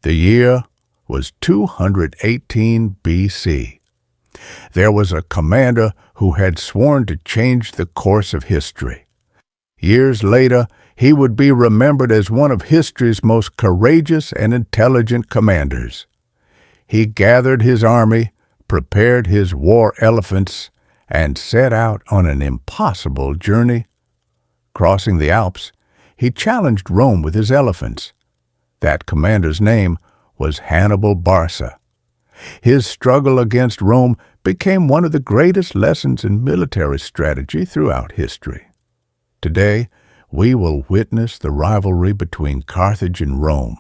The year was 218 BC. There was a commander who had sworn to change the course of history. Years later, he would be remembered as one of history's most courageous and intelligent commanders. He gathered his army, prepared his war elephants, and set out on an impossible journey. Crossing the Alps, he challenged Rome with his elephants. That commander's name was Hannibal Barca. His struggle against Rome became one of the greatest lessons in military strategy throughout history. Today, we will witness the rivalry between Carthage and Rome,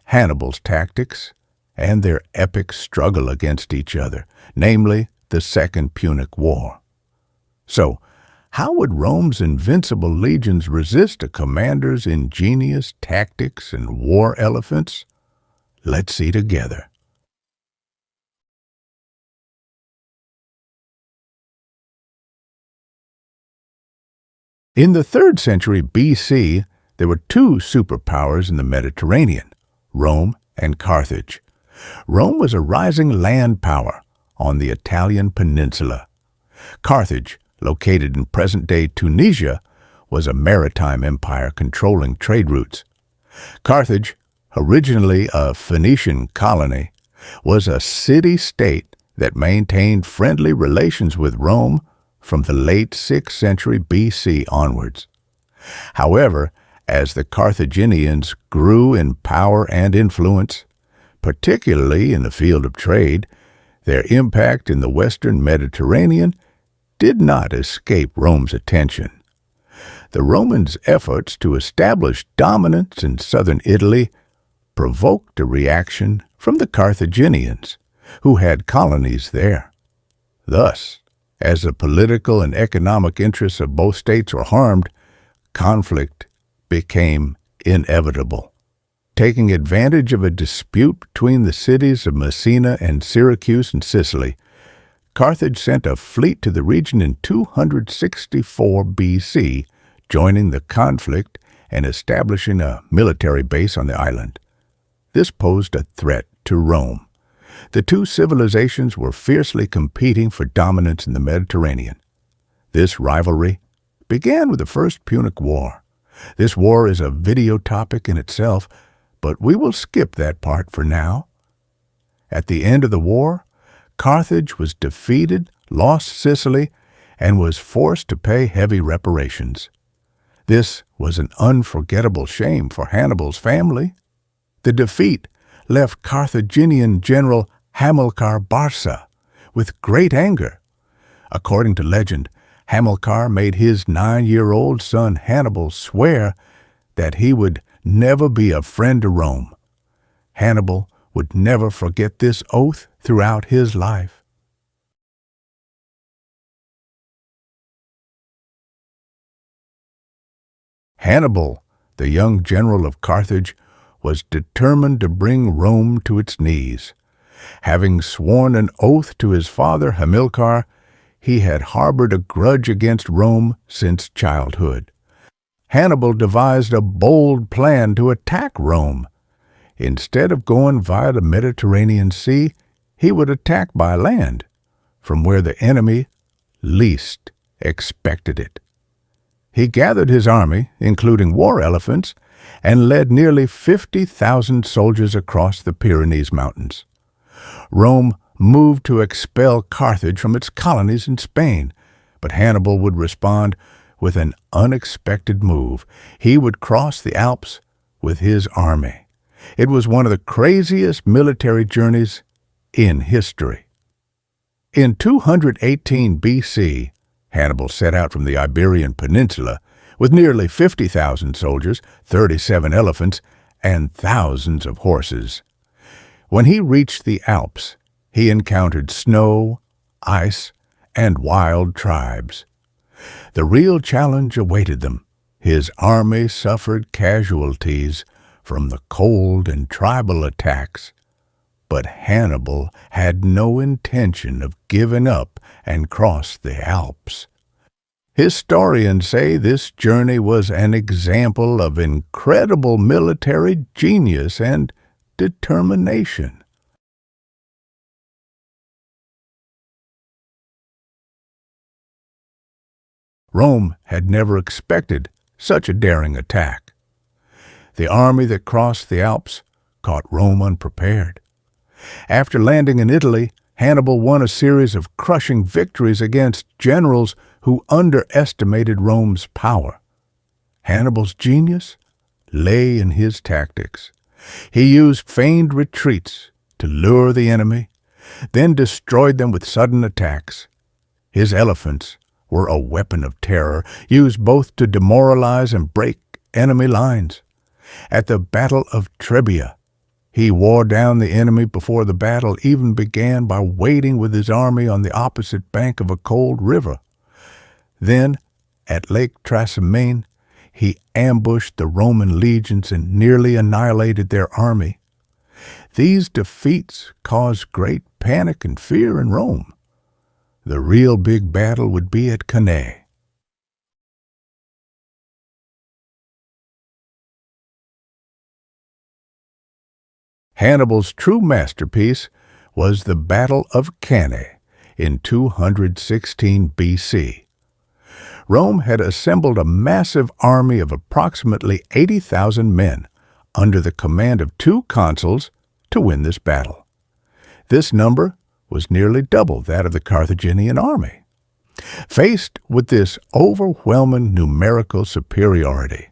Hannibal's tactics, and their epic struggle against each other, namely the Second Punic War. So, how would Rome's invincible legions resist a commander's ingenious tactics and war elephants? Let's see together. In the 3rd century BC, there were two superpowers in the Mediterranean, Rome and Carthage. Rome was a rising land power on the Italian peninsula. Carthage, located in present-day Tunisia, was a maritime empire controlling trade routes. Carthage, originally a Phoenician colony, was a city-state that maintained friendly relations with Rome from the late 6th century BC onwards. However, as the Carthaginians grew in power and influence, particularly in the field of trade, their impact in the western Mediterranean did not escape Rome's attention. The Romans' efforts to establish dominance in southern Italy provoked a reaction from the Carthaginians, who had colonies there. Thus, as the political and economic interests of both states were harmed, conflict became inevitable. Taking advantage of a dispute between the cities of Messina and Syracuse in Sicily, Carthage sent a fleet to the region in 264 BC, joining the conflict and establishing a military base on the island. This posed a threat to Rome. The two civilizations were fiercely competing for dominance in the Mediterranean. This rivalry began with the First Punic War. This war is a video topic in itself, but we will skip that part for now. At the end of the war, Carthage was defeated, lost Sicily, and was forced to pay heavy reparations. This was an unforgettable shame for Hannibal's family. The defeat left Carthaginian general Hamilcar Barca with great anger. According to legend, Hamilcar made his 9-year-old son Hannibal swear that he would never be a friend to Rome. Hannibal would never forget this oath throughout his life. Hannibal, the young general of Carthage, was determined to bring Rome to its knees. Having sworn an oath to his father Hamilcar, he had harbored a grudge against Rome since childhood. Hannibal devised a bold plan to attack Rome. Instead of going via the Mediterranean Sea, he would attack by land, from where the enemy least expected it. He gathered his army, including war elephants, and led nearly 50,000 soldiers across the Pyrenees Mountains. Rome moved to expel Carthage from its colonies in Spain, but Hannibal would respond with an unexpected move. He would cross the Alps with his army. It was one of the craziest military journeys in history. In 218 BC, Hannibal set out from the Iberian Peninsula with nearly 50,000 soldiers, 37 elephants, and thousands of horses. When he reached the Alps, he encountered snow, ice, and wild tribes. The real challenge awaited them. His army suffered casualties from the cold and tribal attacks, but Hannibal had no intention of giving up and crossed the Alps. Historians say this journey was an example of incredible military genius and determination. Rome had never expected such a daring attack. The army that crossed the Alps caught Rome unprepared. After landing in Italy, Hannibal won a series of crushing victories against generals who underestimated Rome's power. Hannibal's genius lay in his tactics. He used feigned retreats to lure the enemy, then destroyed them with sudden attacks. His elephants were a weapon of terror, used both to demoralize and break enemy lines. At the Battle of Trebia, he wore down the enemy before the battle even began by waiting with his army on the opposite bank of a cold river. Then, at Lake Trasimene, he ambushed the Roman legions and nearly annihilated their army. These defeats caused great panic and fear in Rome. The real big battle would be at Cannae. Hannibal's true masterpiece was the Battle of Cannae in 216 BC. Rome had assembled a massive army of approximately 80,000 men under the command of 2 consuls to win this battle. This number was nearly double that of the Carthaginian army. Faced with this overwhelming numerical superiority,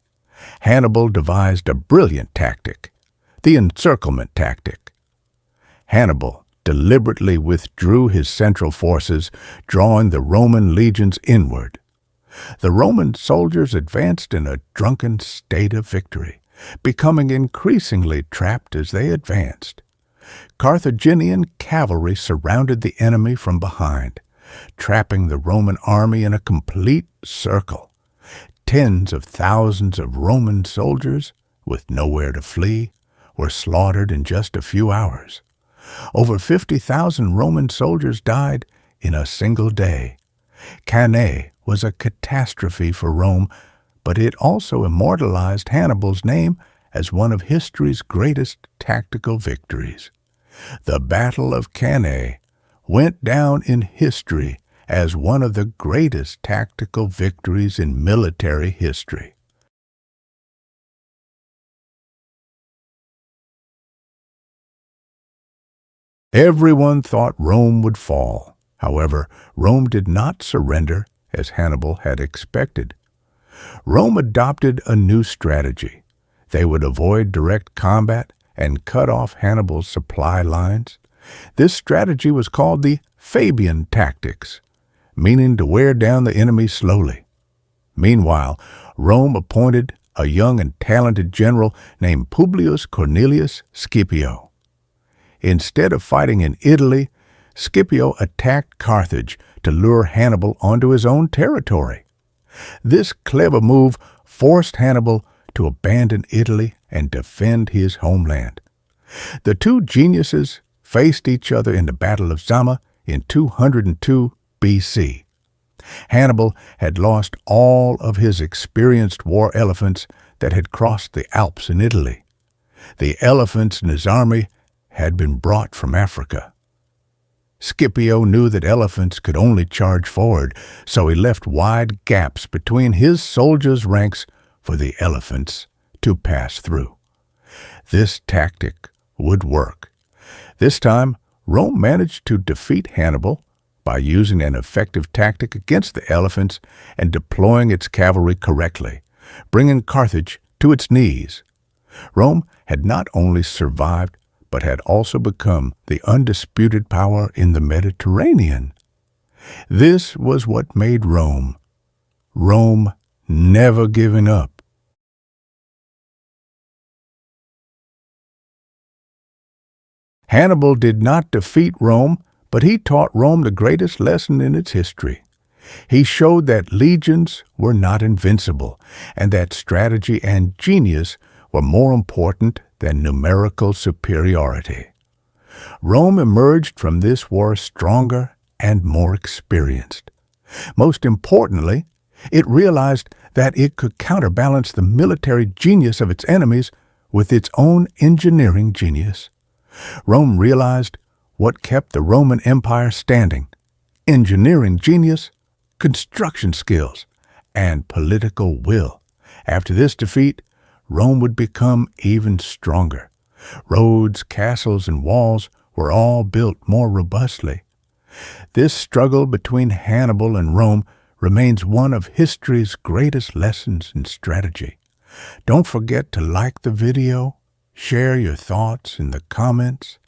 Hannibal devised a brilliant tactic, the encirclement tactic. Hannibal deliberately withdrew his central forces, drawing the Roman legions inward. The Roman soldiers advanced in a drunken state of victory, becoming increasingly trapped as they advanced. Carthaginian cavalry surrounded the enemy from behind, trapping the Roman army in a complete circle. Tens of thousands of Roman soldiers, with nowhere to flee, were slaughtered in just a few hours. Over 50,000 Roman soldiers died in a single day. Cannae was a catastrophe for Rome, but it also immortalized Hannibal's name as one of history's greatest tactical victories. The Battle of Cannae went down in history as one of the greatest tactical victories in military history. Everyone thought Rome would fall. However, Rome did not surrender as Hannibal had expected. Rome adopted a new strategy. They would avoid direct combat and cut off Hannibal's supply lines. This strategy was called the Fabian tactics, meaning to wear down the enemy slowly. Meanwhile, Rome appointed a young and talented general named Publius Cornelius Scipio. Instead of fighting in Italy, Scipio attacked Carthage to lure Hannibal onto his own territory. This clever move forced Hannibal to abandon Italy and defend his homeland. The two geniuses faced each other in the Battle of Zama in 202 BC. Hannibal had lost all of his experienced war elephants that had crossed the Alps in Italy. The elephants in his army had been brought from Africa. Scipio knew that elephants could only charge forward, so he left wide gaps between his soldiers' ranks for the elephants to pass through. This tactic would work. This time, Rome managed to defeat Hannibal by using an effective tactic against the elephants and deploying its cavalry correctly, bringing Carthage to its knees. Rome had not only survived, but had also become the undisputed power in the Mediterranean. This was what made Rome never giving up. Hannibal did not defeat Rome, but he taught Rome the greatest lesson in its history. He showed that legions were not invincible, and that strategy and genius were more important than numerical superiority. Rome emerged from this war stronger and more experienced. Most importantly, it realized that it could counterbalance the military genius of its enemies with its own engineering genius. Rome realized what kept the Roman Empire standing: engineering genius, construction skills, and political will. After this defeat, Rome would become even stronger. Roads, castles, and walls were all built more robustly. This struggle between Hannibal and Rome remains one of history's greatest lessons in strategy. Don't forget to like the video, share your thoughts in the comments,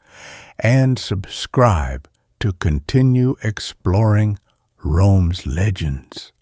and subscribe to continue exploring Rome's legends.